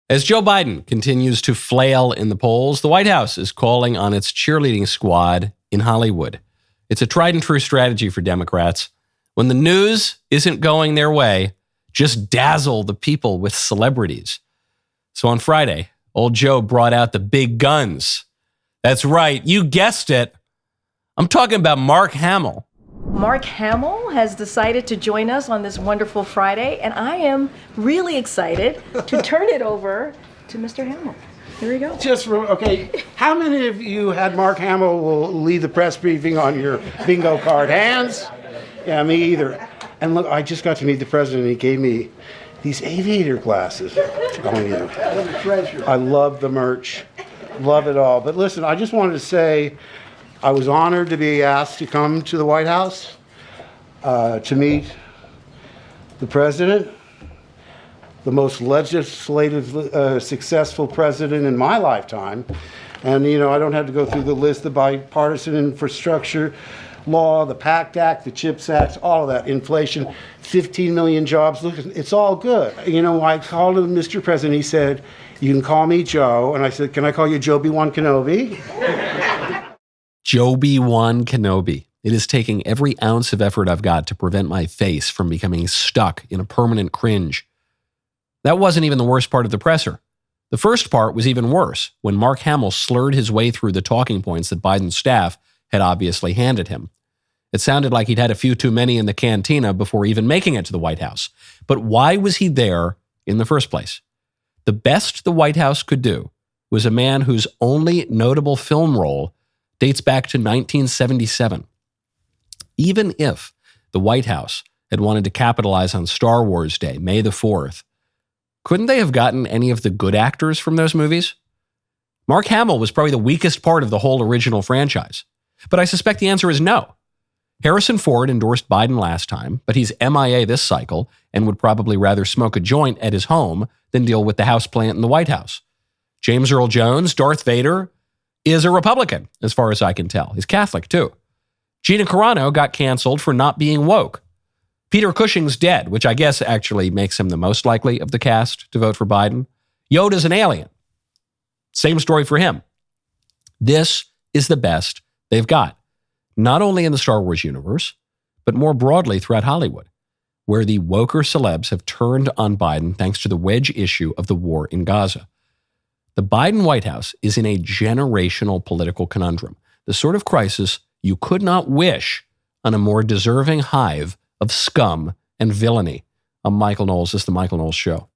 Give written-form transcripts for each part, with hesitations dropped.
As Joe Biden continues to flail in the polls, the White House is calling on its cheerleading squad in Hollywood. It's a tried and true strategy for Democrats. When the news isn't going their way, just dazzle the people with celebrities. So on Friday, old Joe brought out the big guns. That's right, you guessed it. I'm talking about Mark Hamill. Mark Hamill has decided to join us on this wonderful Friday, and I am really excited to turn it over to Mr. Hamill. Here we go. Okay, how many of you had Mark Hamill will lead the press briefing on your bingo card? Hands? Yeah, me either. And look, I just got to meet the president. He gave me these aviator glasses. I'm telling you. What a treasure. I love the merch. Love it all. But listen, I just wanted to say I was honored to be asked to come to the White House to meet the president, the most legislative successful president in my lifetime. And, you know, I don't have to go through the list, the bipartisan infrastructure law, the PACT Act, the CHIPS Act, all of that, inflation, 15 million jobs. Look, it's all good. You know, I called him Mr. President. He said, "You can call me Joe." And I said, "Can I call you Joby-Wan Kenobi?" Joby-Wan Kenobi. It is taking every ounce of effort I've got to prevent my face from becoming stuck in a permanent cringe. That wasn't even the worst part of the presser. The first part was even worse, when Mark Hamill slurred his way through the talking points that Biden's staff had obviously handed him. It sounded like he'd had a few too many in the cantina before even making it to the White House. But why was he there in the first place? The best the White House could do was a man whose only notable film role dates back to 1977. Even if the White House had wanted to capitalize on Star Wars Day, May the 4th, couldn't they have gotten any of the good actors from those movies? Mark Hamill was probably the weakest part of the whole original franchise. But I suspect the answer is no. Harrison Ford endorsed Biden last time, but he's MIA this cycle and would probably rather smoke a joint at his home than deal with the houseplant in the White House. James Earl Jones, Darth Vader, is a Republican, as far as I can tell. He's Catholic, too. Gina Carano got canceled for not being woke. Peter Cushing's dead, which I guess actually makes him the most likely of the cast to vote for Biden. Yoda's an alien. Same story for him. This is the best they've got, not only in the Star Wars universe, but more broadly throughout Hollywood, where the woker celebs have turned on Biden thanks to the wedge issue of the war in Gaza. The Biden White House is in a generational political conundrum, the sort of crisis you could not wish on a more deserving hive of scum and villainy. I'm Michael Knowles. This is The Michael Knowles Show.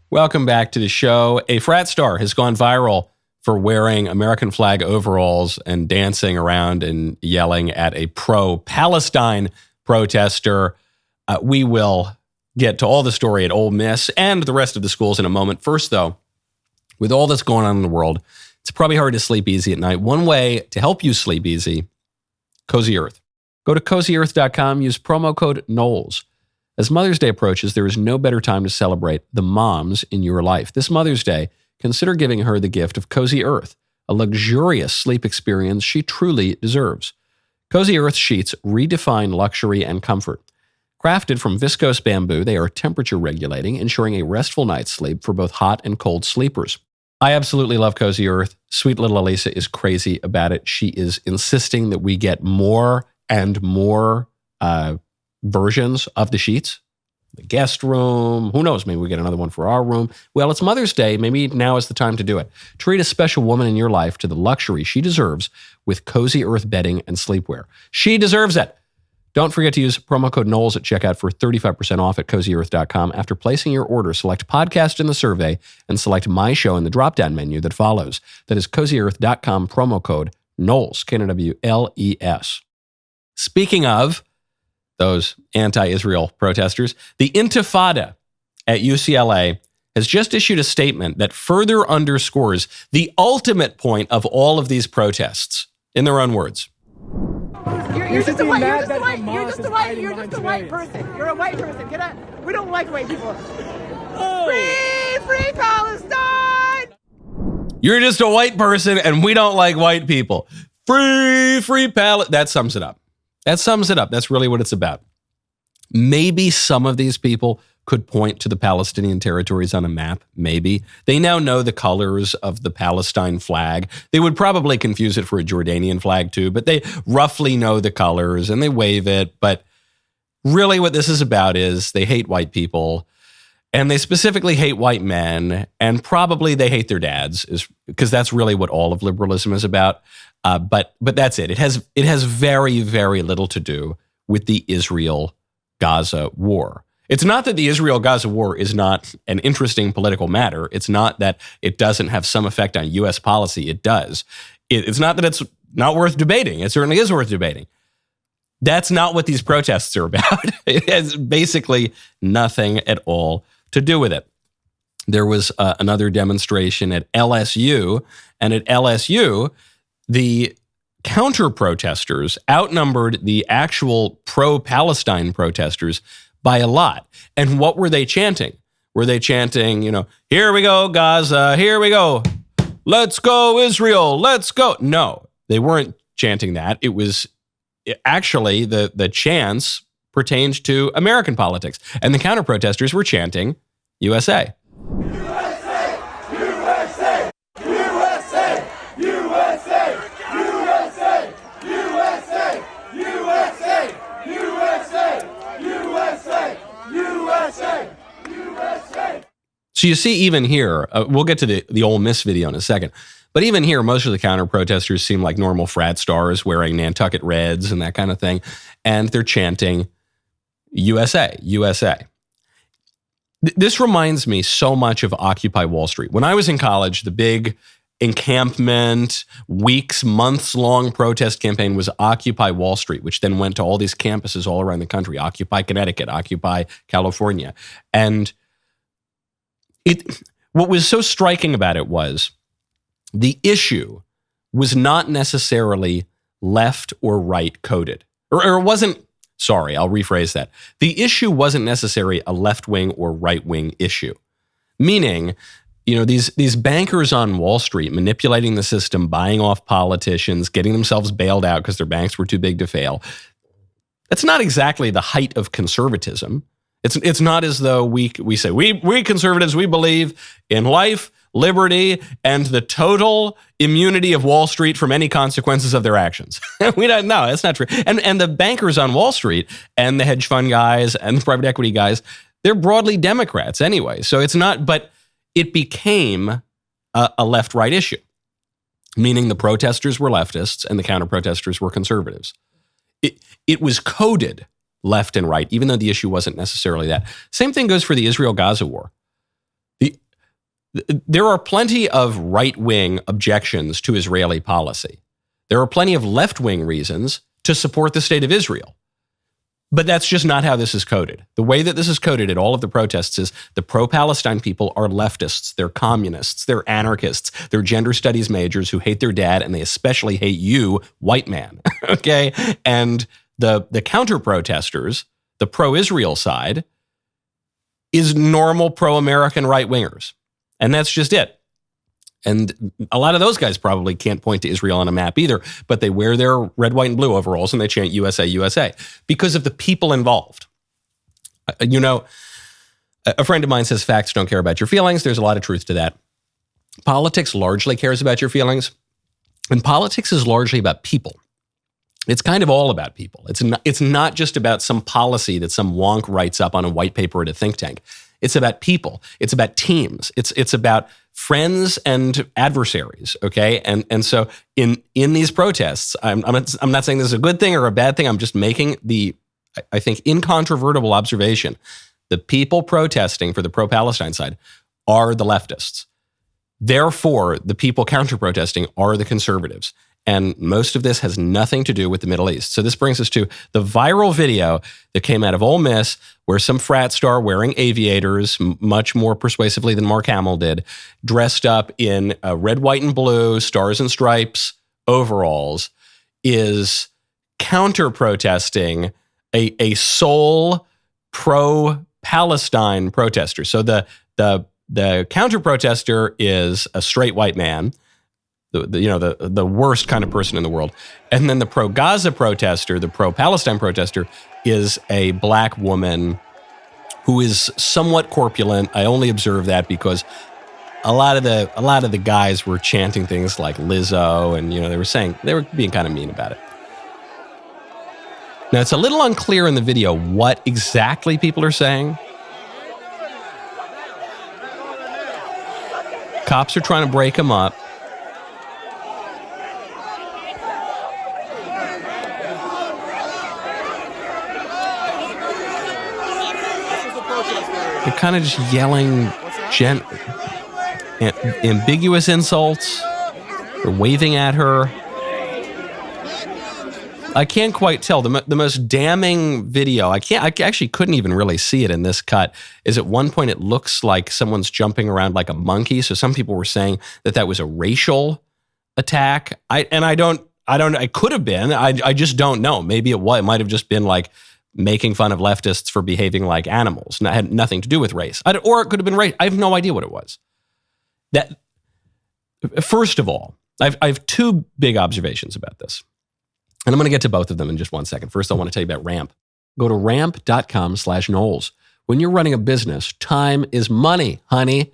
Welcome back to the show. A frat star has gone viral for wearing American flag overalls and dancing around and yelling at a pro-Palestine protester. We will get to all the story at Ole Miss and the rest of the schools in a moment. First, though, with all that's going on in the world, it's probably hard to sleep easy at night. One way to help you sleep easy, Cozy Earth. Go to CozyEarth.com, use promo code Knowles. As Mother's Day approaches, there is no better time to celebrate the moms in your life. This Mother's Day, consider giving her the gift of Cozy Earth, a luxurious sleep experience she truly deserves. Cozy Earth sheets redefine luxury and comfort. Crafted from viscose bamboo, they are temperature regulating, ensuring a restful night's sleep for both hot and cold sleepers. I absolutely love Cozy Earth. Sweet little Elisa is crazy about it. She is insisting that we get more and more versions of the sheets. The guest room, who knows, maybe we get another one for our room. Well, it's Mother's Day. Maybe now is the time to do it. Treat a special woman in your life to the luxury she deserves with Cozy Earth bedding and sleepwear. She deserves it. Don't forget to use promo code Knowles at checkout for 35% off at CozyEarth.com. After placing your order, select podcast in the survey and select my show in the drop-down menu that follows. That is CozyEarth.com, promo code Knowles, Knowles. Speaking of those anti-Israel protesters, the Intifada at UCLA has just issued a statement that further underscores the ultimate point of all of these protests. In their own words. You're just a white Australia. person. You're a white person. We don't like white people. Free Palestine! You're just a white person and we don't like white people. Free Palestine. That sums it up. That's really what it's about. Maybe some of these people could point to the Palestinian territories on a map. Maybe. They now know the colors of the Palestine flag. They would probably confuse it for a Jordanian flag too, but they roughly know the colors and they wave it. But really what this is about is they hate white people. And they specifically hate white men, and probably they hate their dads, because that's really what all of liberalism is about. But that's it. It has very, very little to do with the Israel-Gaza war. It's not that the Israel-Gaza war is not an interesting political matter. It's not that it doesn't have some effect on U.S. policy. It does. It's not that it's not worth debating. It certainly is worth debating. That's not what these protests are about. It has basically nothing at all to do with it. There was another demonstration at LSU, and at LSU, the counter-protesters outnumbered the actual pro-Palestine protesters by a lot. And what were they chanting? Were they chanting, here we go, Gaza, here we go, let's go, Israel, let's go? No, they weren't chanting that. It was actually the chants pertained to American politics. And the counter-protesters were chanting USA. USA! USA! USA! USA! USA! USA! USA! USA! USA! USA! So you see, even here, we'll get to the Ole Miss video in a second, but even here, most of the counter-protesters seem like normal frat stars wearing Nantucket Reds and that kind of thing, and they're chanting USA, USA. This reminds me so much of Occupy Wall Street. When I was in college, the big encampment, weeks, months-long protest campaign was Occupy Wall Street, which then went to all these campuses all around the country, Occupy Connecticut, Occupy California. And what was so striking about it was the issue was not necessarily left or right coded, or it wasn't. Sorry, I'll rephrase that. The issue wasn't necessarily a left-wing or right-wing issue, meaning, these bankers on Wall Street manipulating the system, buying off politicians, getting themselves bailed out because their banks were too big to fail. That's not exactly the height of conservatism. It's not as though we say, we conservatives, we believe in life, liberty, and the total immunity of Wall Street from any consequences of their actions. We don't know. That's not true. And the bankers on Wall Street and the hedge fund guys and the private equity guys, they're broadly Democrats anyway. So it's not, but it became a left-right issue, meaning the protesters were leftists and the counter-protesters were conservatives. It was coded left and right, even though the issue wasn't necessarily that. Same thing goes for the Israel-Gaza war. There are plenty of right-wing objections to Israeli policy. There are plenty of left-wing reasons to support the state of Israel. But that's just not how this is coded. The way that this is coded at all of the protests is the pro-Palestine people are leftists, they're communists, they're anarchists, they're gender studies majors who hate their dad, and they especially hate you, white man, okay? And the counter-protesters, the pro-Israel side, is normal pro-American right-wingers. And that's just it. And a lot of those guys probably can't point to Israel on a map either, but they wear their red, white, and blue overalls and they chant USA, USA because of the people involved. A friend of mine says facts don't care about your feelings. There's a lot of truth to that. Politics largely cares about your feelings, and politics is largely about people. It's kind of all about people. It's not just about some policy that some wonk writes up on a white paper at a think tank. It's about people. It's about teams. It's about friends and adversaries. Okay, and so in these protests, I'm not saying this is a good thing or a bad thing. I'm just making the, I think, incontrovertible observation: the people protesting for the pro-Palestine side are the leftists. Therefore, the people counter-protesting are the conservatives. And most of this has nothing to do with the Middle East. So this brings us to the viral video that came out of Ole Miss, where some frat star wearing aviators, much more persuasively than Mark Hamill did, dressed up in red, white, and blue, stars and stripes overalls, is counter-protesting a sole pro-Palestine protester. So the counter-protester is a straight white man, the worst kind of person in the world. And then the pro-Gaza protester, the pro-Palestine protester, is a black woman who is somewhat corpulent. I only observe that because a lot of the guys were chanting things like Lizzo, and they were being kind of mean about it. Now, it's a little unclear in the video what exactly people are saying. Cops are trying to break them up. They're kind of just yelling ambiguous insults. They're waving at her. I can't quite tell. The most damning video, I actually couldn't even really see it in this cut, is at one point it looks like someone's jumping around like a monkey. So some people were saying that was a racial attack. I could have been. I just don't know. Maybe it might have just been like making fun of leftists for behaving like animals. It had nothing to do with race. Or it could have been race. I have no idea what it was. First of all, I have two big observations about this. And I'm going to get to both of them in just 1 second. First, I want to tell you about Ramp. Go to ramp.com/Knowles. When you're running a business, time is money, honey.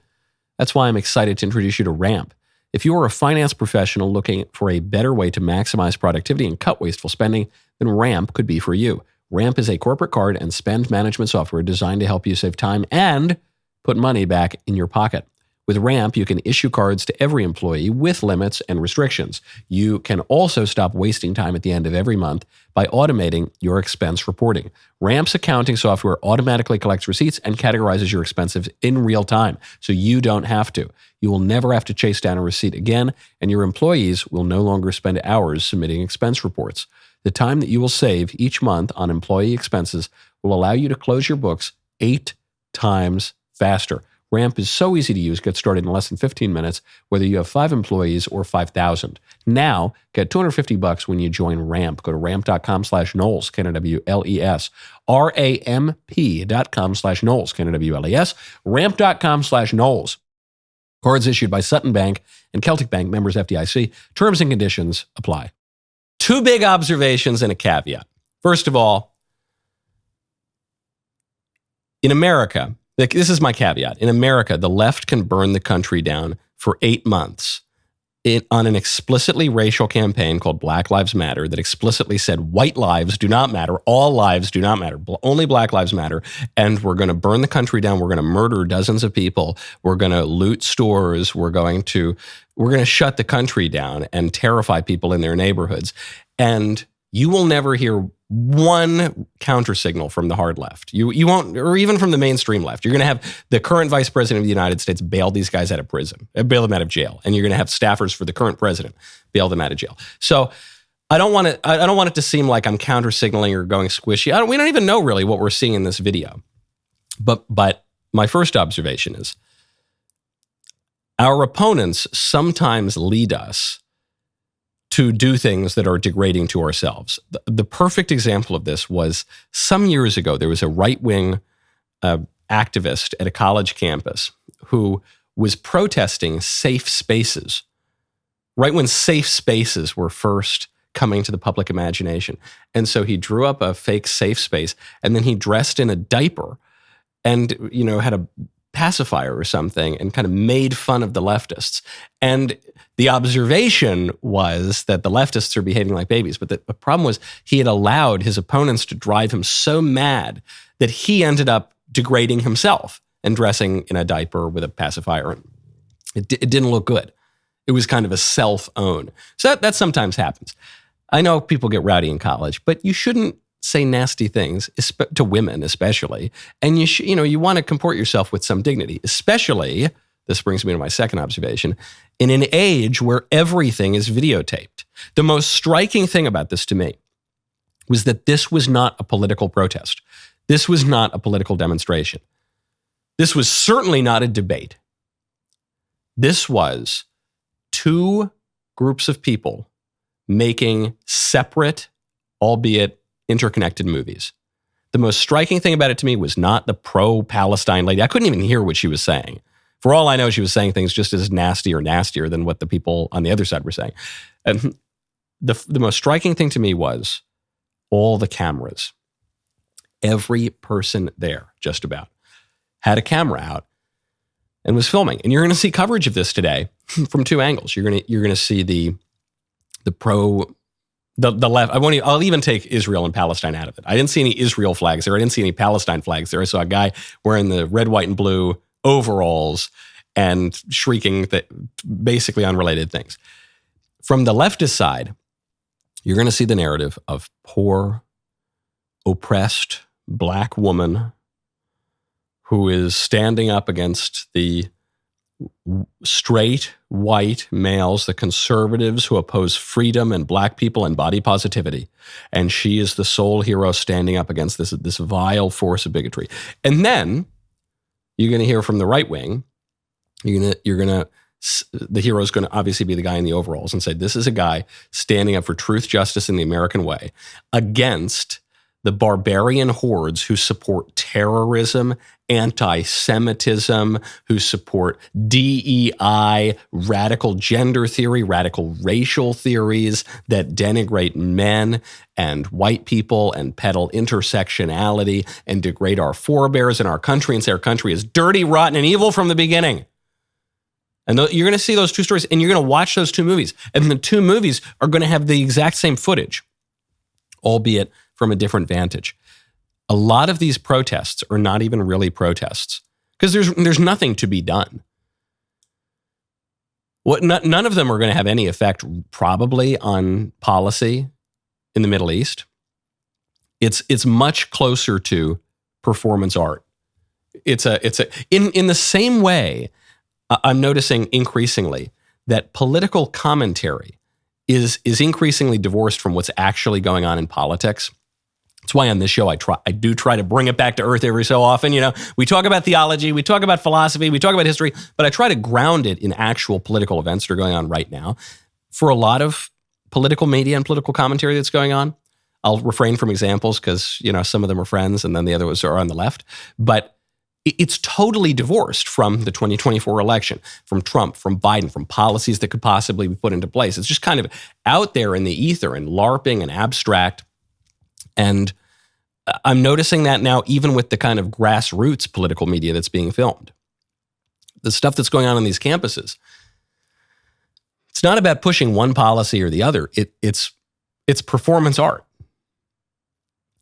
That's why I'm excited to introduce you to Ramp. If you are a finance professional looking for a better way to maximize productivity and cut wasteful spending, then Ramp could be for you. Ramp is a corporate card and spend management software designed to help you save time and put money back in your pocket. With Ramp, you can issue cards to every employee with limits and restrictions. You can also stop wasting time at the end of every month by automating your expense reporting. Ramp's accounting software automatically collects receipts and categorizes your expenses in real time, so you don't have to. You will never have to chase down a receipt again, and your employees will no longer spend hours submitting expense reports. The time that you will save each month on employee expenses will allow you to close your books 8 times faster. Ramp is so easy to use. Get started in less than 15 minutes, whether you have 5 employees or 5,000. Now, get $250 when you join Ramp. Go to ramp.com/Knowles, Knowles, ramp.com/Knowles, Knowles, ramp.com/Knowles. Cards issued by Sutton Bank and Celtic Bank, members FDIC. Terms and conditions apply. 2 big observations and a caveat. First of all, in America, this is my caveat. In America, the left can burn the country down for 8 months on an explicitly racial campaign called Black Lives Matter that explicitly said white lives do not matter, all lives do not matter, only black lives matter, and we're going to burn the country down. We're going to murder dozens of people. We're going to loot stores. We're going to shut the country down and terrify people in their neighborhoods. And you will never hear one counter signal from the hard left. You won't, or even from the mainstream left. You're going to have the current vice president of the United States bail these guys out of prison, bail them out of jail, and you're going to have staffers for the current president bail them out of jail. So I don't want it to seem like I'm counter signaling or going squishy. We don't even know really what we're seeing in this video. But my first observation is our opponents sometimes lead us to do things that are degrading to ourselves. The perfect example of this was some years ago, there was a right-wing activist at a college campus who was protesting safe spaces, right when safe spaces were first coming to the public imagination. And so he drew up a fake safe space, and then he dressed in a diaper and, had a pacifier or something and kind of made fun of the leftists. And the observation was that the leftists are behaving like babies. But the problem was he had allowed his opponents to drive him so mad that he ended up degrading himself and dressing in a diaper with a pacifier. It didn't look good. It was kind of a self-own. So that sometimes happens. I know people get rowdy in college, but you shouldn't say nasty things to women, especially. And you want to comport yourself with some dignity, especially, this brings me to my second observation, in an age where everything is videotaped. The most striking thing about this to me was that this was not a political protest. This was not a political demonstration. This was certainly not a debate. This was 2 groups of people making separate, albeit interconnected movies. The most striking thing about it to me was not the pro-Palestine lady. I couldn't even hear what she was saying. For all I know, she was saying things just as nasty or nastier than what the people on the other side were saying. And the most striking thing to me was all the cameras. Every person there, just about, had a camera out and was filming. And you're going to see coverage of this today from two angles. You're going to see the left. I'll even take Israel and Palestine out of it. I didn't see any Israel flags there. I didn't see any Palestine flags there. I saw a guy wearing the red, white, and blue overalls and shrieking basically unrelated things. From the leftist side, you're going to see the narrative of poor, oppressed Black woman who is standing up against the straight white males, the conservatives who oppose freedom and Black people and body positivity. And she is the sole hero standing up against this vile force of bigotry. And then you're going to hear from the right wing, the hero is going to obviously be the guy in the overalls and say, this is a guy standing up for truth, justice, and the American way against the barbarian hordes who support terrorism, anti-Semitism, who support DEI, radical gender theory, radical racial theories that denigrate men and white people and peddle intersectionality and degrade our forebears and our country and say our country is dirty, rotten, and evil from the beginning. And you're going to see those two stories and you're going to watch those two movies. And the two movies are going to have the exact same footage, albeit from a different vantage. A lot of these protests are not even really protests because there's nothing to be done. None of them are going to have any effect probably on policy in the Middle East. It's much closer to performance art. In the same way, I'm noticing increasingly that political commentary is increasingly divorced from what's actually going on in politics. That's why on this show, I do try to bring it back to earth every so often. You know, we talk about theology, we talk about philosophy, we talk about history, but I try to ground it in actual political events that are going on right now. For a lot of political media and political commentary that's going on, I'll refrain from examples because, you know, some of them are friends and then the others are on the left. But it's totally divorced from the 2024 election, from Trump, from Biden, from policies that could possibly be put into place. It's just kind of out there in the ether and LARPing and abstract. And I'm noticing that now even with the kind of grassroots political media that's being filmed. The stuff that's going on these campuses, it's not about pushing one policy or the other. It's performance art.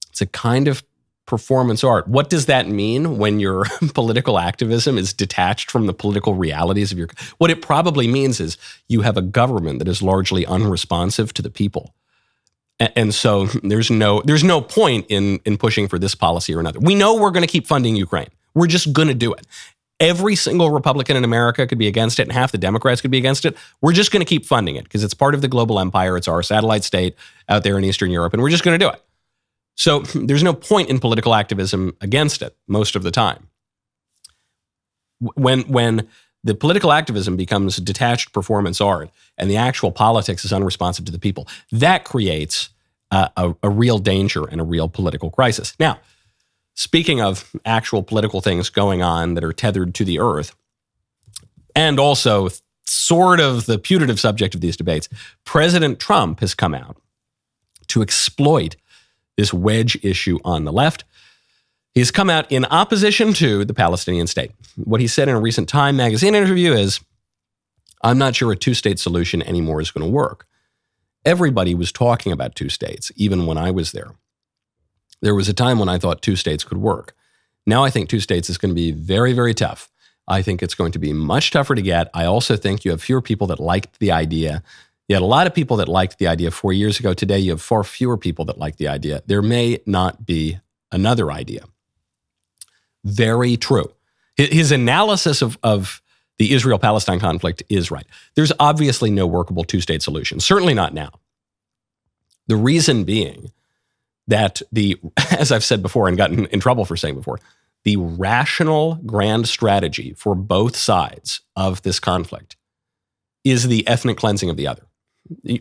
It's a kind of performance art. What does that mean when your political activism is detached from the political realities of what it probably means is you have a government that is largely unresponsive to the people. And so there's no point in pushing for this policy or another. We know we're going to keep funding Ukraine. We're just going to do it. Every single Republican in America could be against it and half the Democrats could be against it. We're just going to keep funding it because it's part of the global empire. It's our satellite state out there in Eastern Europe, and we're just going to do it. So there's no point in political activism against it most of the time. When the political activism becomes detached performance art and the actual politics is unresponsive to the people, that creates a real danger and a real political crisis. Now, speaking of actual political things going on that are tethered to the earth, and also sort of the putative subject of these debates, President Trump has come out to exploit this wedge issue on the left. He's come out in opposition to the Palestinian state. What he said in a recent Time magazine interview is, I'm not sure a two-state solution anymore is going to work. Everybody was talking about two states, even when I was there. There was a time when I thought two states could work. Now I think two states is going to be very, very tough. I think it's going to be much tougher to get. I also think you have fewer people that liked the idea. You had a lot of people that liked the idea 4 years ago. Today, you have far fewer people that like the idea. There may not be another idea. Very true. His analysis of the Israel-Palestine conflict is right. There's obviously no workable two-state solution, certainly not now. The reason being that as I've said before and gotten in trouble for saying before, the rational grand strategy for both sides of this conflict is the ethnic cleansing of the other.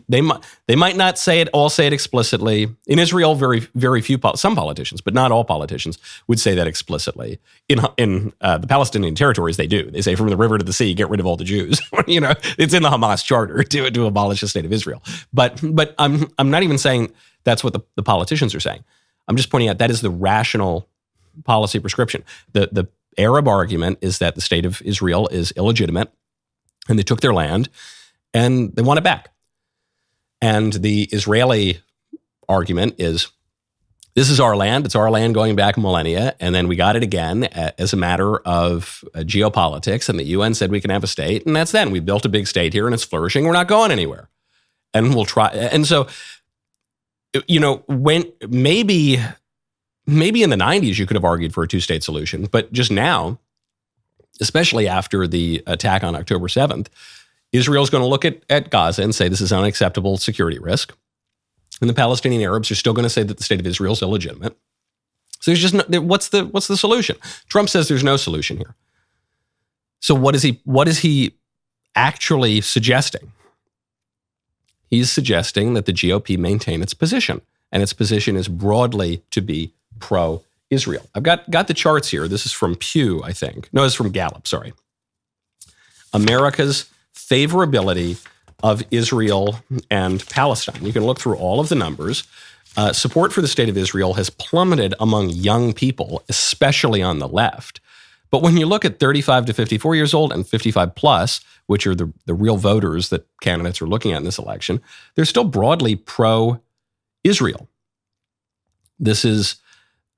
They might not say it explicitly. In Israel, very few, some politicians, but not all politicians, would say that explicitly. In the Palestinian territories, they do. They say from the river to the sea, get rid of all the Jews. It's in the Hamas charter to abolish the state of Israel. But I'm not even saying that's what the politicians are saying. I'm just pointing out that is the rational policy prescription. The Arab argument is that the state of Israel is illegitimate, and they took their land, and they want it back. And the Israeli argument is, this is our land. It's our land going back millennia. And then we got it again as a matter of geopolitics. And the UN said we can have a state. And that's then. We built a big state here and it's flourishing. We're not going anywhere. And we'll try. And so, when maybe in the 90s, you could have argued for a two-state solution. But just now, especially after the attack on October 7th, Israel's going to look at Gaza and say this is an unacceptable security risk. And the Palestinian Arabs are still going to say that the state of Israel is illegitimate. So there's just what's the solution? Trump says there's no solution here. So what is he actually suggesting? He's suggesting that the GOP maintain its position, and its position is broadly to be pro-Israel. I've got the charts here. This is from Pew, I think. No, it's from Gallup, sorry. America's favorability of Israel and Palestine. You can look through all of the numbers. Support for the state of Israel has plummeted among young people, especially on the left. But when you look at 35 to 54 years old and 55 plus, which are the real voters that candidates are looking at in this election, they're still broadly pro-Israel. This is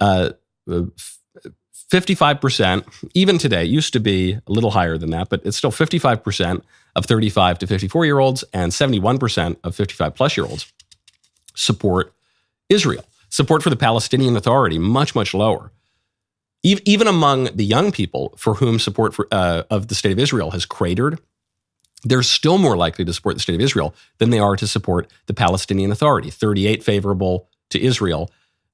55%, even today, used to be a little higher than that, but it's still 55% of 35 to 54-year-olds and 71% of 55-plus-year-olds support Israel. Support for the Palestinian Authority, much, much lower. Even among the young people for whom support of the state of Israel has cratered, they're still more likely to support the state of Israel than they are to support the Palestinian Authority. 38% favorable to Israel,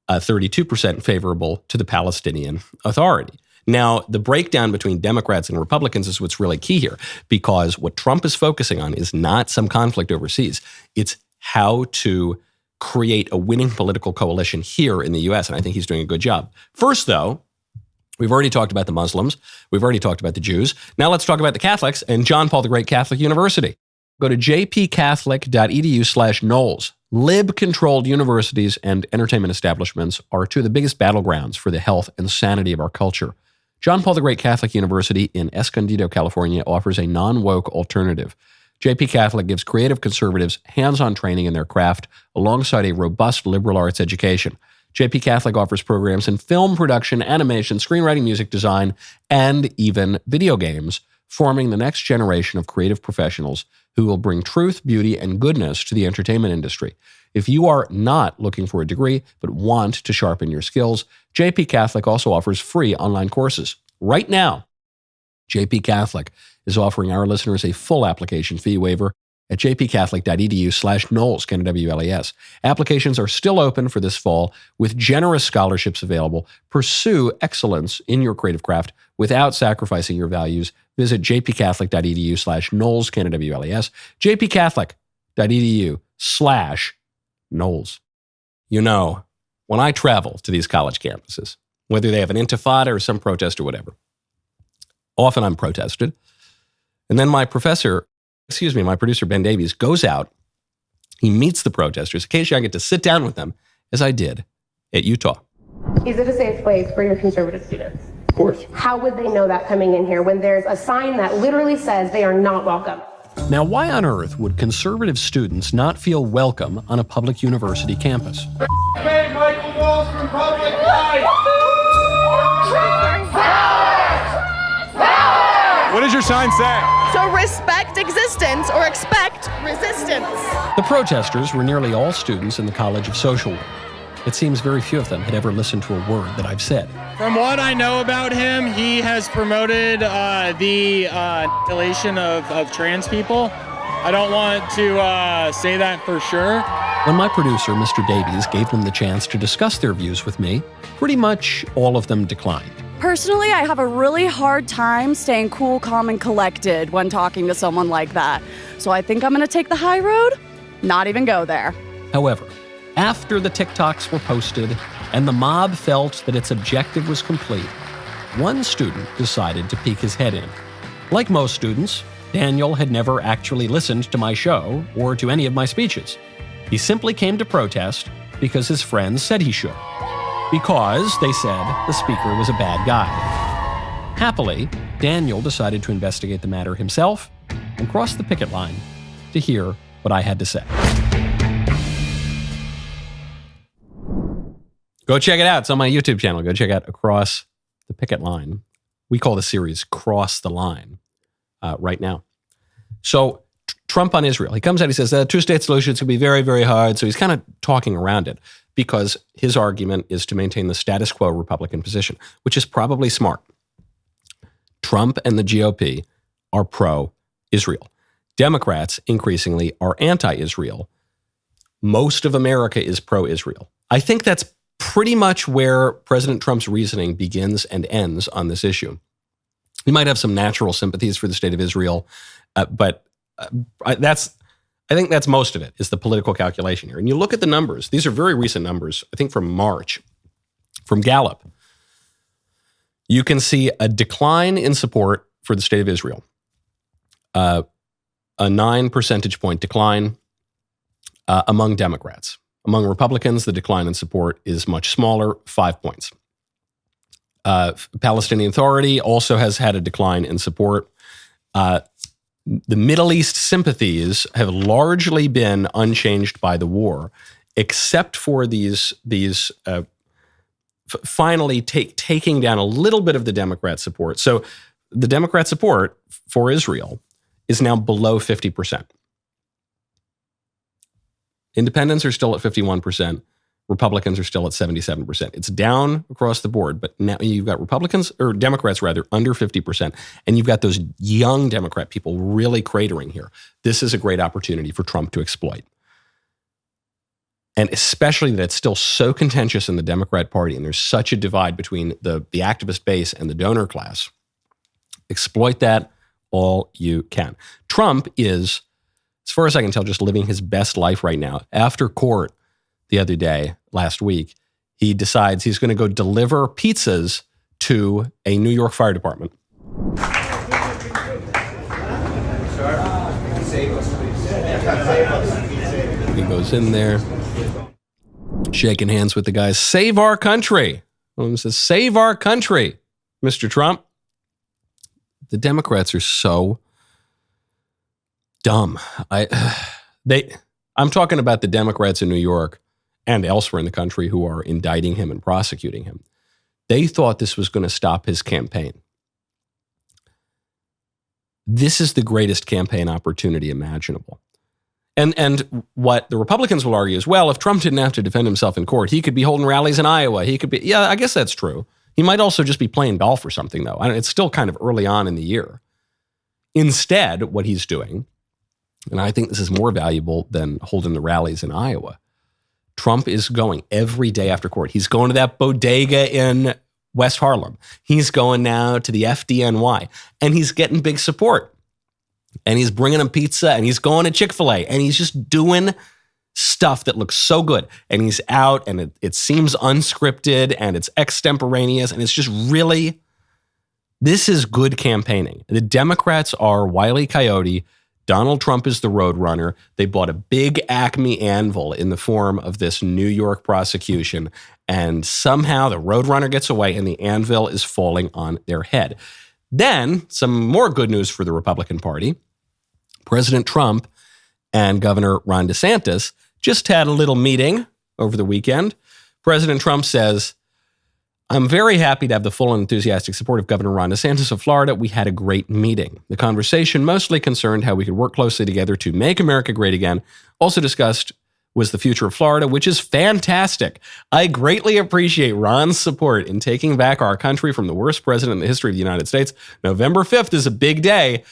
32% favorable to the Palestinian Authority. Now, the breakdown between Democrats and Republicans is what's really key here, because what Trump is focusing on is not some conflict overseas. It's how to create a winning political coalition here in the U.S., and I think he's doing a good job. First, though, we've already talked about the Muslims. We've already talked about the Jews. Now let's talk about the Catholics and John Paul the Great Catholic University. Go to jpcatholic.edu/Knowles. Lib-controlled universities and entertainment establishments are two of the biggest battlegrounds for the health and sanity of our culture. John Paul the Great Catholic University in Escondido, California offers a non-woke alternative. JP Catholic gives creative conservatives hands-on training in their craft alongside a robust liberal arts education. JP Catholic offers programs in film production, animation, screenwriting, music design, and even video games, forming the next generation of creative professionals who will bring truth, beauty, and goodness to the entertainment industry. If you are not looking for a degree but want to sharpen your skills, JP Catholic also offers free online courses. Right now, JP Catholic is offering our listeners a full application fee waiver at jpcatholic.edu/Knowles, Knowles. Applications are still open for this fall with generous scholarships available. Pursue excellence in your creative craft without sacrificing your values. Visit jpcatholic.edu/Knowles, Knowles, jpcatholic.edu/Knowles. You know, when I travel to these college campuses, whether they have an intifada or some protest or whatever, often I'm protested. And then my producer, Ben Davies, goes out. He meets the protesters. Occasionally I get to sit down with them, as I did at Utah. Is it a safe place for your conservative students? Of course. How would they know that coming in here when there's a sign that literally says they are not welcome? Now, why on earth would conservative students not feel welcome on a public university campus? Hey, Michael Knowles from Public Life! What does your sign say? So respect existence or expect resistance. The protesters were nearly all students in the College of Social Work. It seems very few of them had ever listened to a word that I've said. From what I know about him, he has promoted the annihilation of trans people. I don't want to say that for sure. When my producer, Mr. Davies, gave them the chance to discuss their views with me, pretty much all of them declined. Personally, I have a really hard time staying cool, calm, and collected when talking to someone like that. So I think I'm going to take the high road not even go there. However, after the TikToks were posted and the mob felt that its objective was complete, one student decided to peek his head in. Like most students, Daniel had never actually listened to my show or to any of my speeches. He simply came to protest because his friends said he should. Because, they said, the speaker was a bad guy. Happily, Daniel decided to investigate the matter himself and crossed the picket line to hear what I had to say. Go check it out. It's on my YouTube channel. Go check out Across the Picket Line. We call the series Cross the Line right now. So Trump on Israel. He comes out, he says, the two-state solution is going to be very, very hard. So he's kind of talking around it because his argument is to maintain the status quo Republican position, which is probably smart. Trump and the GOP are pro-Israel. Democrats, increasingly, are anti-Israel. Most of America is pro-Israel. I think that's pretty much where President Trump's reasoning begins and ends on this issue. He might have some natural sympathies for the state of Israel, but I think that's most of it, is the political calculation here. And you look at the numbers. These are very recent numbers, I think from March, from Gallup. You can see a decline in support for the state of Israel, a 9 percentage point decline among Democrats. Among Republicans, the decline in support is much smaller, 5 points. Palestinian Authority also has had a decline in support. The Middle East sympathies have largely been unchanged by the war, except for these finally taking down a little bit of the Democrat support. So the Democrat support for Israel is now below 50%. Independents are still at 51%. Republicans are still at 77%. It's down across the board, but now you've got Democrats under 50%, and you've got those young Democrat people really cratering here. This is a great opportunity for Trump to exploit. And especially that it's still so contentious in the Democrat Party, and there's such a divide between the activist base and the donor class. Exploit that all you can. Trump is, as far as I can tell, just living his best life right now. After court the other day, last week, he decides he's going to go deliver pizzas to a New York fire department. He goes in there, shaking hands with the guys. Save our country. One of them says, save our country, Mr. Trump. The Democrats are so dumb. I'm talking about the Democrats in New York and elsewhere in the country who are indicting him and prosecuting him. They thought this was going to stop his campaign. This is the greatest campaign opportunity imaginable. And what the Republicans will argue is, well, if Trump didn't have to defend himself in court, he could be holding rallies in Iowa. He could be, yeah, I guess that's true. He might also just be playing golf or something, though. It's still kind of early on in the year. Instead, what he's doing, and I think this is more valuable than holding the rallies in Iowa, Trump is going every day after court. He's going to that bodega in West Harlem. He's going now to the FDNY, and he's getting big support. And he's bringing them pizza, and he's going to Chick-fil-A, and he's just doing stuff that looks so good. And he's out, and it seems unscripted, and it's extemporaneous, and it's just really, this is good campaigning. The Democrats are Wile E. Coyote. Donald Trump is the roadrunner. They bought a big Acme anvil in the form of this New York prosecution, and somehow the roadrunner gets away and the anvil is falling on their head. Then, some more good news for the Republican Party. President Trump and Governor Ron DeSantis just had a little meeting over the weekend. President Trump says, I'm very happy to have the full and enthusiastic support of Governor Ron DeSantis of Florida. We had a great meeting. The conversation mostly concerned how we could work closely together to make America great again. Also discussed was the future of Florida, which is fantastic. I greatly appreciate Ron's support in taking back our country from the worst president in the history of the United States. November 5th is a big day.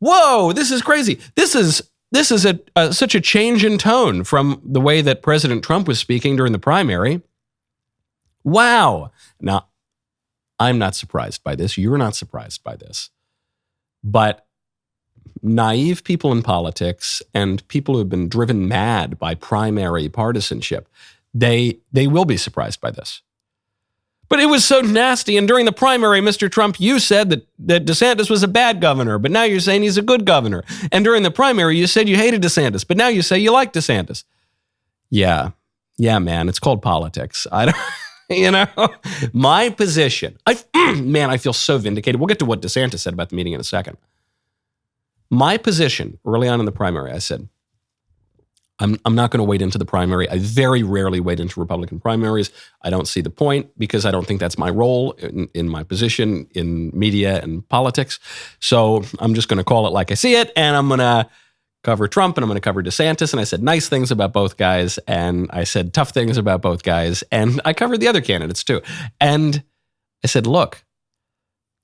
Whoa, this is crazy. This is such a change in tone from the way that President Trump was speaking during the primary. Wow. Now, I'm not surprised by this. You're not surprised by this. But naive people in politics and people who have been driven mad by primary partisanship, they will be surprised by this. But it was so nasty. And during the primary, Mr. Trump, you said that DeSantis was a bad governor, but now you're saying he's a good governor. And during the primary, you said you hated DeSantis, but now you say you like DeSantis. Yeah, man, it's called politics. I don't, my position, I feel so vindicated. We'll get to what DeSantis said about the meeting in a second. My position early on in the primary, I said, I'm not going to wade into the primary. I very rarely wade into Republican primaries. I don't see the point because I don't think that's my role in my position in media and politics. So I'm just going to call it like I see it, and I'm going to cover Trump and I'm going to cover DeSantis. And I said nice things about both guys, and I said tough things about both guys, and I covered the other candidates too. And I said, look,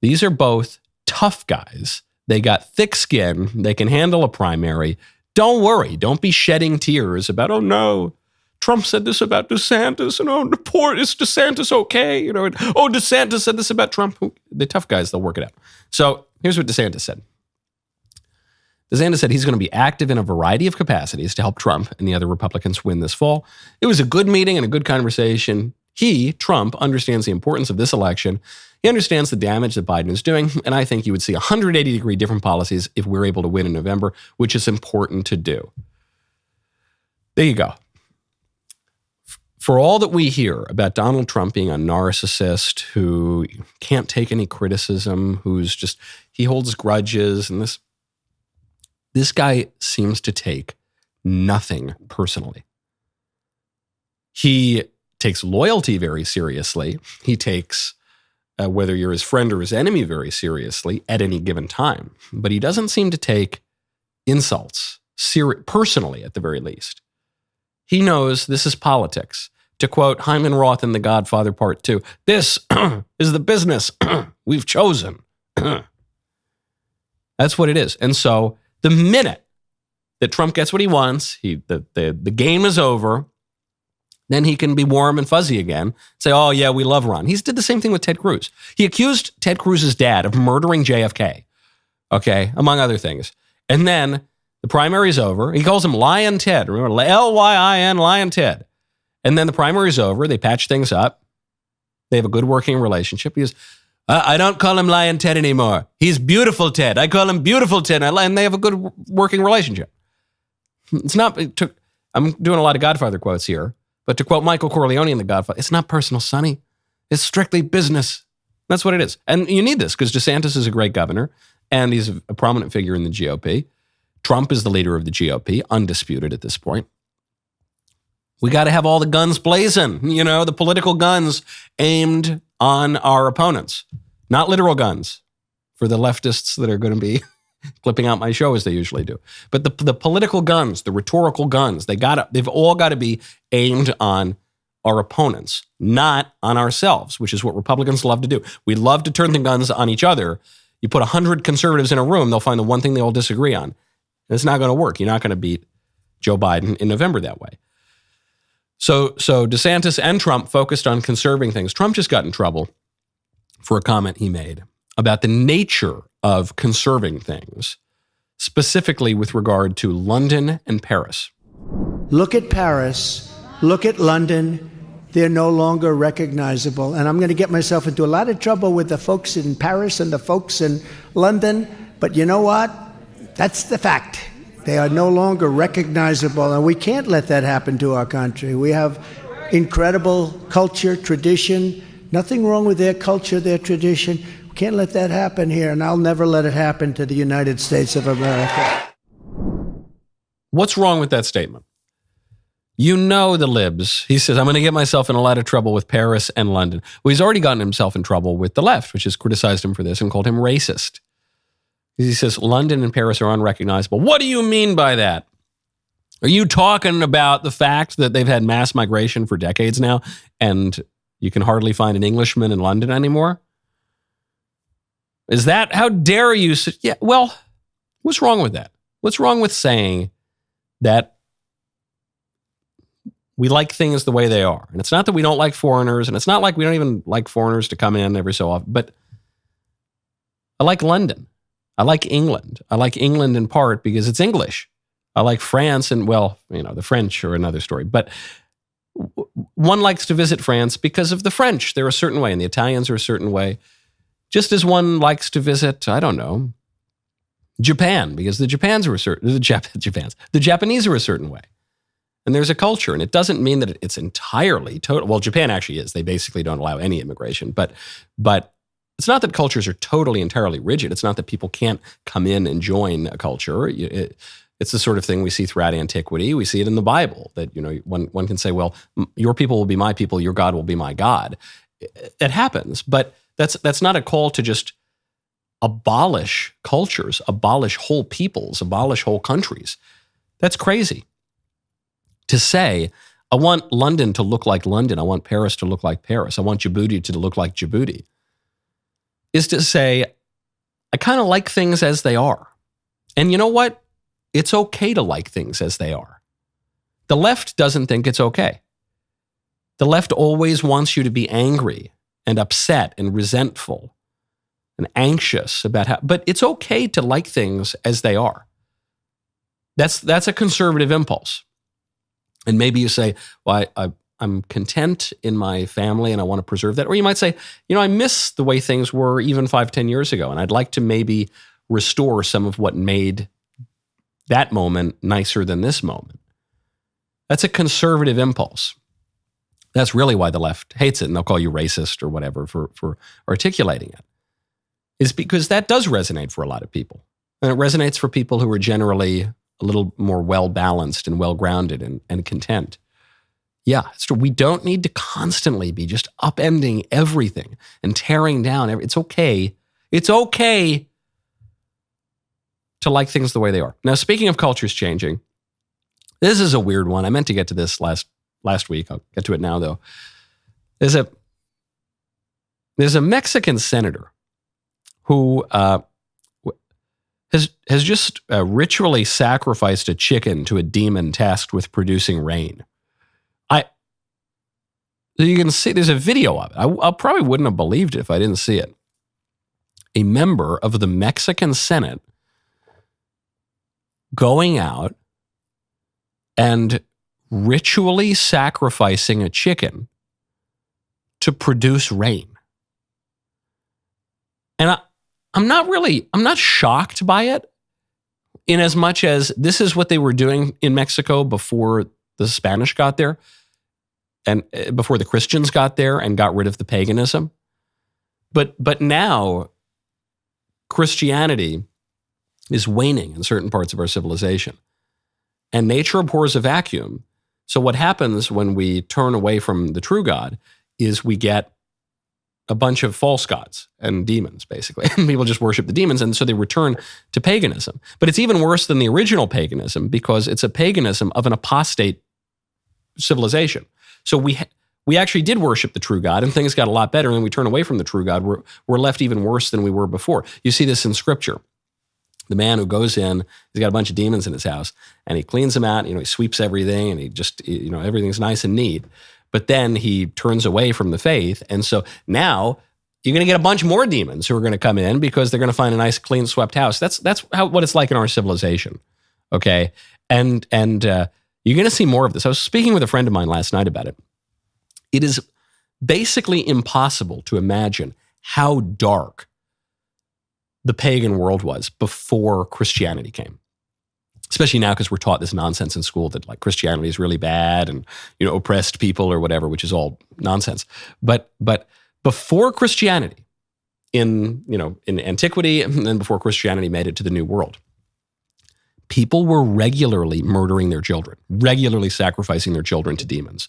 these are both tough guys. They got thick skin. They can handle a primary. Don't worry. Don't be shedding tears about, oh no, Trump said this about DeSantis, and oh, poor, is DeSantis okay? And, oh, DeSantis said this about Trump. The tough guys, they'll work it out. So here's what DeSantis said. DeSantis said he's going to be active in a variety of capacities to help Trump and the other Republicans win this fall. It was a good meeting and a good conversation. He, Trump, understands the importance of this election. He understands the damage that Biden is doing, and I think you would see 180-degree different policies if we're able to win in November, which is important to do. There you go. For all that we hear about Donald Trump being a narcissist who can't take any criticism, he holds grudges, and this guy seems to take nothing personally. He takes loyalty very seriously. He takes whether you're his friend or his enemy very seriously at any given time. But he doesn't seem to take insults personally, at the very least. He knows this is politics. To quote Hyman Roth in The Godfather Part 2, this is the business we've chosen. That's what it is. And so the minute that Trump gets what he wants, the game is over, then he can be warm and fuzzy again. Say, oh yeah, we love Ron. He did the same thing with Ted Cruz. He accused Ted Cruz's dad of murdering JFK, okay, among other things. And then the primary's over. He calls him Lion Ted. Remember, L-Y-I-N, Lion Ted. And then the primary's over. They patch things up. They have a good working relationship. He goes, I don't call him Lion Ted anymore. He's Beautiful Ted. I call him Beautiful Ted. And they have a good working relationship. I'm doing a lot of Godfather quotes here. But to quote Michael Corleone in The Godfather, it's not personal, Sonny. It's strictly business. That's what it is. And you need this because DeSantis is a great governor and he's a prominent figure in the GOP. Trump is the leader of the GOP, undisputed at this point. We got to have all the guns blazing, the political guns aimed on our opponents, not literal guns for the leftists that are going to be clipping out my show as they usually do. But the political guns, the rhetorical guns, they've all got to be aimed on our opponents, not on ourselves, which is what Republicans love to do. We love to turn the guns on each other. You put 100 conservatives in a room, they'll find the one thing they all disagree on. And it's not going to work. You're not going to beat Joe Biden in November that way. So DeSantis and Trump focused on conserving things. Trump just got in trouble for a comment he made about the nature of conserving things, specifically with regard to London and Paris. Look at Paris, look at London. They're no longer recognizable. And I'm going to get myself into a lot of trouble with the folks in Paris and the folks in London. But you know what? That's the fact. They are no longer recognizable. And we can't let that happen to our country. We have incredible culture, tradition. Nothing wrong with their culture, their tradition. Can't let that happen here, and I'll never let it happen to the United States of America. What's wrong with that statement? The libs. He says, I'm going to get myself in a lot of trouble with Paris and London. Well, he's already gotten himself in trouble with the left, which has criticized him for this and called him racist. He says, London and Paris are unrecognizable. What do you mean by that? Are you talking about the fact that they've had mass migration for decades now, and you can hardly find an Englishman in London anymore? Is that, how dare you? Yeah, well, what's wrong with that? What's wrong with saying that we like things the way they are? And it's not that we don't like foreigners, and it's not like we don't even like foreigners to come in every so often, but I like London. I like England. I like England in part because it's English. I like France and, well, the French are another story. But one likes to visit France because of the French. They're a certain way, and the Italians are a certain way. Just as one likes to visit, I don't know, Japan, because the Japanese are a certain way. And there's a culture, and it doesn't mean that it's entirely total. Well, Japan actually is. They basically don't allow any immigration. But it's not that cultures are totally, entirely rigid. It's not that people can't come in and join a culture. It's the sort of thing we see throughout antiquity. We see it in the Bible that, one can say, well, your people will be my people, your God will be my God. It happens, but that's not a call to just abolish cultures, abolish whole peoples, abolish whole countries. That's crazy. To say, I want London to look like London, I want Paris to look like Paris, I want Djibouti to look like Djibouti, is to say, I kind of like things as they are. And you know what? It's okay to like things as they are. The left doesn't think it's okay. The left always wants you to be angry and upset and resentful and anxious about how, but it's okay to like things as they are. That's a conservative impulse. And maybe you say, well, I'm content in my family and I want to preserve that. Or you might say, I miss the way things were even 5-10 years ago. And I'd like to maybe restore some of what made that moment nicer than this moment. That's a conservative impulse. That's really why the left hates it, and they'll call you racist or whatever for articulating it. Is because that does resonate for a lot of people. And it resonates for people who are generally a little more well-balanced and well-grounded and content. Yeah, it's true. We don't need to constantly be just upending everything and tearing down everything. It's okay. It's okay to like things the way they are. Now, speaking of cultures changing, this is a weird one. I meant to get to this last week. I'll get to it now, though. There's a Mexican senator who has just ritually sacrificed a chicken to a demon tasked with producing rain. You can see there's a video of it. I probably wouldn't have believed it if I didn't see it. A member of the Mexican Senate going out and ritually sacrificing a chicken to produce rain. And I'm not shocked by it, in as much as this is what they were doing in Mexico before the Spanish got there and before the Christians got there and got rid of the paganism. But now Christianity is waning in certain parts of our civilization. And nature abhors a vacuum. So what happens when we turn away from the true God is we get a bunch of false gods and demons, basically. And people just worship the demons, and so they return to paganism. But it's even worse than the original paganism because it's a paganism of an apostate civilization. So we actually did worship the true God, and things got a lot better. And then we turn away from the true God. We're left even worse than we were before. You see this in Scripture. The man who goes in, he's got a bunch of demons in his house, and he cleans them out. He sweeps everything, and he just, everything's nice and neat. But then he turns away from the faith, and so now you're going to get a bunch more demons who are going to come in because they're going to find a nice, clean, swept house. That's what it's like in our civilization, okay? And you're going to see more of this. I was speaking with a friend of mine last night about it. It is basically impossible to imagine how dark the pagan world was before Christianity came. Especially now because we're taught this nonsense in school that like Christianity is really bad and oppressed people or whatever, which is all nonsense. But before Christianity, in antiquity and then before Christianity made it to the New World, people were regularly murdering their children, regularly sacrificing their children to demons.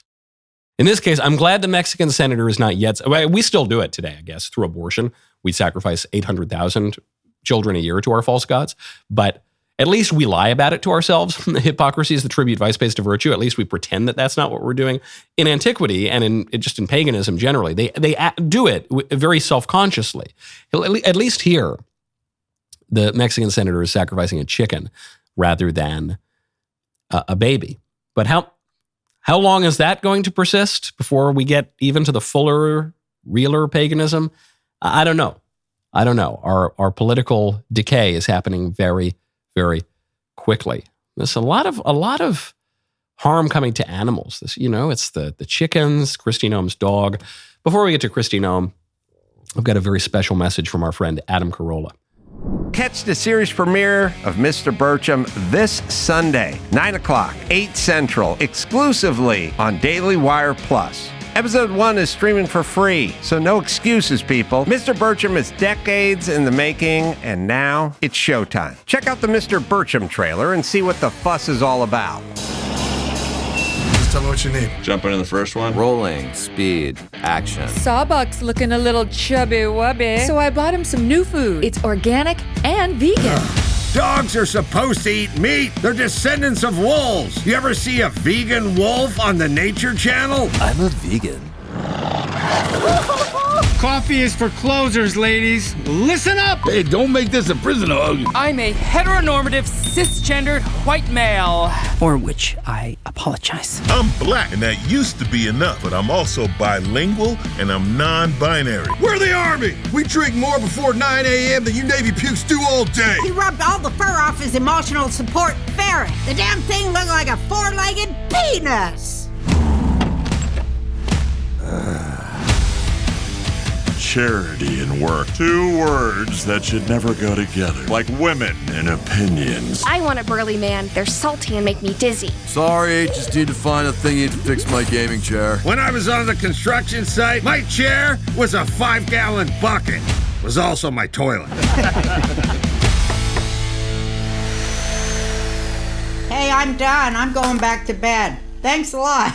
In this case, I'm glad the Mexican senator is not yet. We still do it today, I guess, through abortion. We sacrifice 800,000 children a year to our false gods. But at least we lie about it to ourselves. Hypocrisy is the tribute vice pays to virtue. At least we pretend that that's not what we're doing. In antiquity and in paganism generally, they do it very self-consciously. At least here, the Mexican senator is sacrificing a chicken rather than a baby. But how long is that going to persist before we get even to the fuller, realer paganism? I don't know. I don't know. Our political decay is happening very, very quickly. There's a lot of harm coming to animals. This, it's the chickens, Kristi Noem's dog. Before we get to Kristi Noem, I've got a very special message from our friend Adam Carolla. Catch the series premiere of Mr. Birchum this Sunday, 9 o'clock, 8 Central, exclusively on DailyWire Plus. Episode 1 is streaming for free, so no excuses, people. Mr. Birchum is decades in the making, and now it's showtime. Check out the Mr. Birchum trailer and see what the fuss is all about. Just tell me what you need. Jump into the first one. Rolling, speed, action. Sawbuck's looking a little chubby-wubby, so I bought him some new food. It's organic and vegan. Dogs are supposed to eat meat. They're descendants of wolves. You ever see a vegan wolf on the Nature Channel? I'm a vegan. Coffee is for closers, ladies. Listen up! Hey, don't make this a prison hug. I'm a heteronormative, cisgendered white male. For which I apologize. I'm black, and that used to be enough, but I'm also bilingual, and I'm non-binary. We're the Army! We drink more before 9 a.m. than you Navy pukes do all day. He rubbed all the fur off his emotional support ferret. The damn thing looked like a four-legged penis. Charity and work. 2 words that should never go together. Like women and opinions. I want a burly man. They're salty and make me dizzy. Sorry, just need to find a thingy to fix my gaming chair. When I was on the construction site, my chair was a 5-gallon bucket. It was also my toilet. Hey, I'm done. I'm going back to bed. Thanks a lot.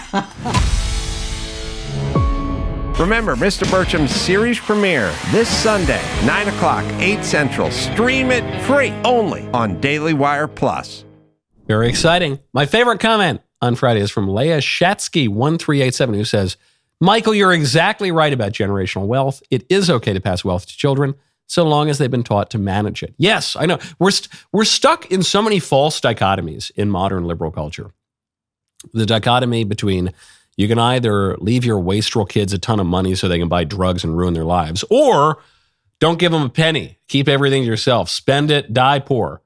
Remember, Mr. Birchum's series premiere this Sunday, 9 o'clock, 8 Central. Stream it free only on DailyWire Plus. Very exciting. My favorite comment on Friday is from Leah Shatsky1387, who says, Michael, you're exactly right about generational wealth. It is okay to pass wealth to children so long as they've been taught to manage it. Yes, I know. We're stuck in so many false dichotomies in modern liberal culture. The dichotomy between you can either leave your wastrel kids a ton of money so they can buy drugs and ruin their lives, or don't give them a penny. Keep everything to yourself. Spend it, die poor.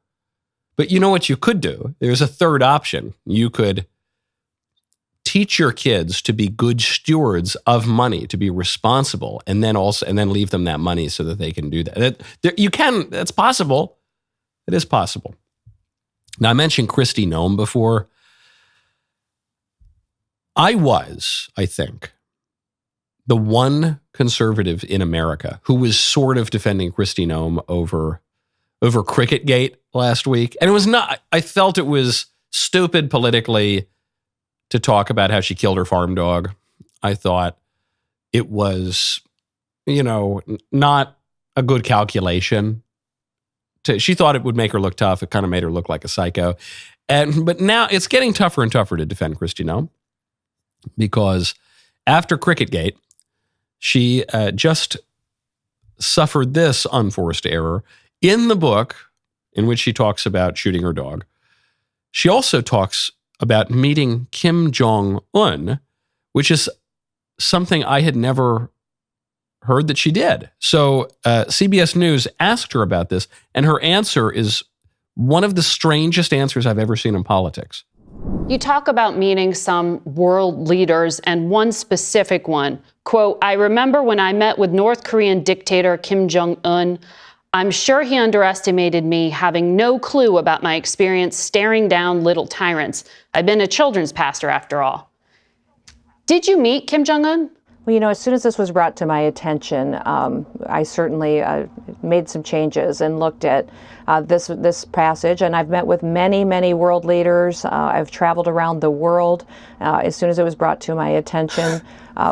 But you know what you could do? There's a third option. You could teach your kids to be good stewards of money, to be responsible, and then leave them that money so that they can do that. That's possible. It is possible. Now, I mentioned Kristi Noem before. I think, the one conservative in America who was sort of defending Kristi Noem over Cricketgate last week. And it was not, I felt it was stupid politically to talk about how she killed her farm dog. I thought it was, not a good calculation. She thought it would make her look tough. It kind of made her look like a psycho. But now it's getting tougher and tougher to defend Kristi Noem, because after Cricketgate, she just suffered this unforced error. In the book in which she talks about shooting her dog, she also talks about meeting Kim Jong Un, which is something I had never heard that she did. So CBS News asked her about this, and her answer is one of the strangest answers I've ever seen in politics. You talk about meeting some world leaders, and one specific one, quote, I remember when I met with North Korean dictator Kim Jong Un, I'm sure he underestimated me, having no clue about my experience staring down little tyrants. I've been a children's pastor after all. Did you meet Kim Jong Un? Well, as soon as this was brought to my attention, I certainly made some changes and looked at this passage. And I've met with many, many world leaders. I've traveled around the world. As soon as it was brought to my attention,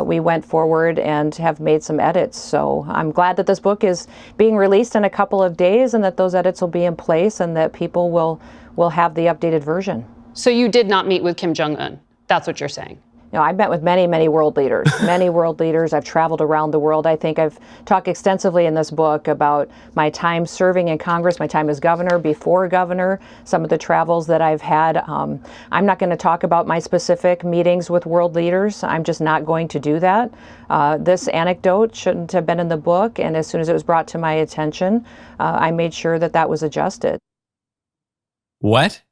we went forward and have made some edits. So I'm glad that this book is being released in a couple of days, and that those edits will be in place, and that people will have the updated version. So you did not meet with Kim Jong Un? That's what you're saying? I've met with many, many world leaders, many world leaders. I've traveled around the world. I think I've talked extensively in this book about my time serving in Congress, my time as governor, before governor, some of the travels that I've had. I'm not going to talk about my specific meetings with world leaders. I'm just not going to do that. This anecdote shouldn't have been in the book, and as soon as it was brought to my attention, I made sure that that was adjusted. What?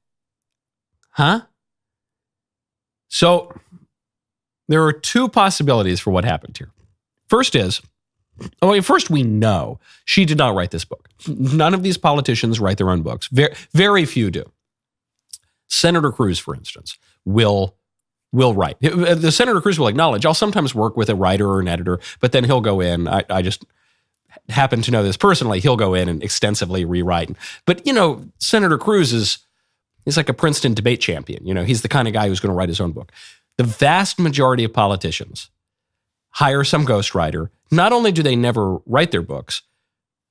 Huh? So there are two possibilities for what happened here. First we know she did not write this book. None of these politicians write their own books. Very few do. Senator Cruz, for instance, will write. The Senator Cruz will acknowledge, I'll sometimes work with a writer or an editor, but then he'll go in. I just happen to know this personally. He'll go in and extensively rewrite. But, Senator Cruz is like a Princeton debate champion. He's the kind of guy who's going to write his own book. The vast majority of politicians hire some ghostwriter. Not only do they never write their books,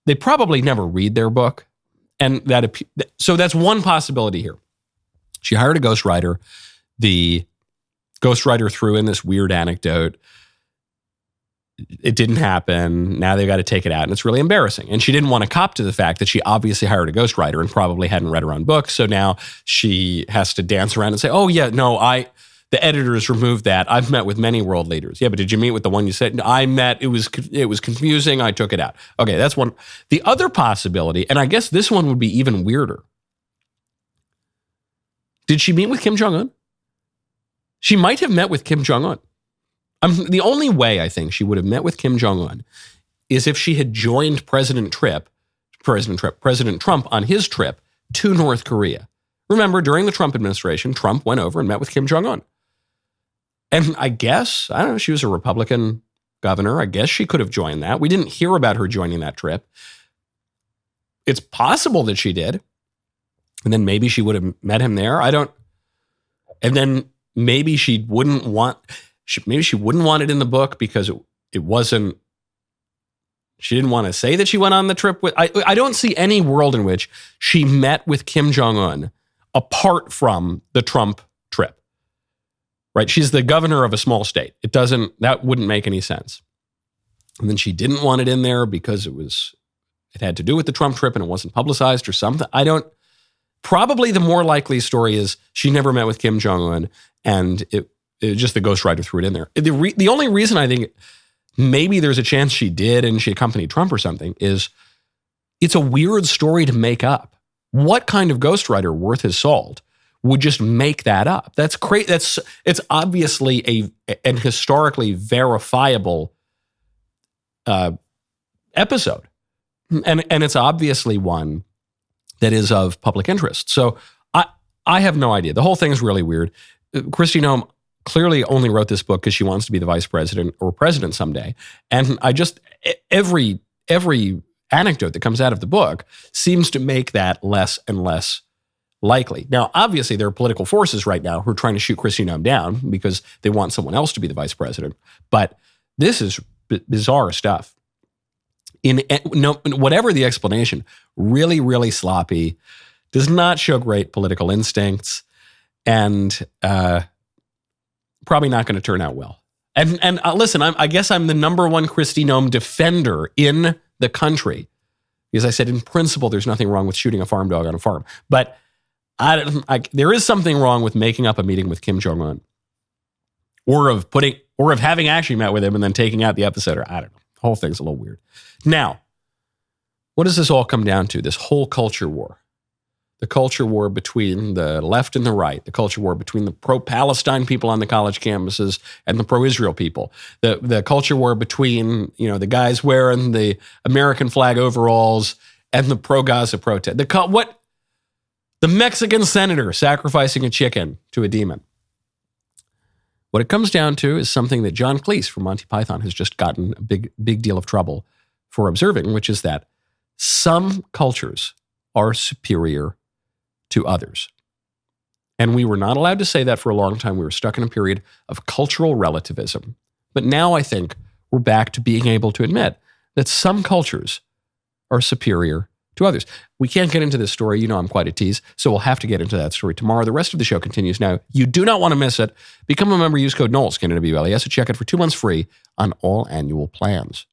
they probably never read their book. And so that's one possibility here. She hired a ghostwriter. The ghostwriter threw in this weird anecdote. It didn't happen. Now they've got to take it out, and it's really embarrassing. And she didn't want to cop to the fact that she obviously hired a ghostwriter and probably hadn't read her own book. So now she has to dance around and say, oh, yeah, no, the editors removed that. I've met with many world leaders. Yeah, but did you meet with the one you said? I met, it was confusing. I took it out. Okay, that's one. The other possibility, and I guess this one would be even weirder. Did she meet with Kim Jong Un? She might have met with Kim Jong Un. The only way I think she would have met with Kim Jong Un is if she had joined President Trump on his trip to North Korea. Remember, during the Trump administration, Trump went over and met with Kim Jong Un. And I guess, I don't know, she was a Republican governor. I guess she could have joined that. We didn't hear about her joining that trip. It's possible that she did. And then maybe she would have met him there. And then maybe she wouldn't want it in the book because it wasn't, she didn't want to say that she went on the trip with, I don't see any world in which she met with Kim Jong Un apart from the Trump trip, right? She's the governor of a small state. That wouldn't make any sense. And then she didn't want it in there because it had to do with the Trump trip and it wasn't publicized or something. Probably the more likely story is she never met with Kim Jong Un and it just the ghostwriter threw it in there. The only reason I think maybe there's a chance she did and she accompanied Trump or something is it's a weird story to make up. What kind of ghostwriter worth his salt would just make that up? That's crazy. It's obviously an historically verifiable episode. And it's obviously one that is of public interest. So I have no idea. The whole thing is really weird. Kristi Noem clearly only wrote this book because she wants to be the vice president or president someday. And every anecdote that comes out of the book seems to make that less and less likely. Now, obviously, there are political forces right now who are trying to shoot Kristi Noem down because they want someone else to be the vice president. But this is bizarre stuff. Whatever the explanation, really, really sloppy, does not show great political instincts, and probably not going to turn out well. And listen, I guess I'm the number one Kristi Noem defender in the country. Because I said, in principle, there's nothing wrong with shooting a farm dog on a farm. But there is something wrong with making up a meeting with Kim Jong Un, or of having actually met with him and then taking out the episode. Or I don't know. The whole thing's a little weird. Now, what does this all come down to? This whole culture war. The culture war between the left and the right, the culture war between the pro-Palestine people on the college campuses and the pro-Israel people, the culture war between, the guys wearing the American flag overalls and the pro-Gaza protest. The Mexican senator sacrificing a chicken to a demon. What it comes down to is something that John Cleese from Monty Python has just gotten a big deal of trouble for observing, which is that some cultures are superior to others. And we were not allowed to say that for a long time. We were stuck in a period of cultural relativism. But now I think we're back to being able to admit that some cultures are superior to to others. We can't get into this story. You know I'm quite a tease, so we'll have to get into that story tomorrow. The rest of the show continues now. You do not want to miss it. Become a member. Use code Knowles, K-N-O-W-L-E-S, to check it for 2 months free on all annual plans.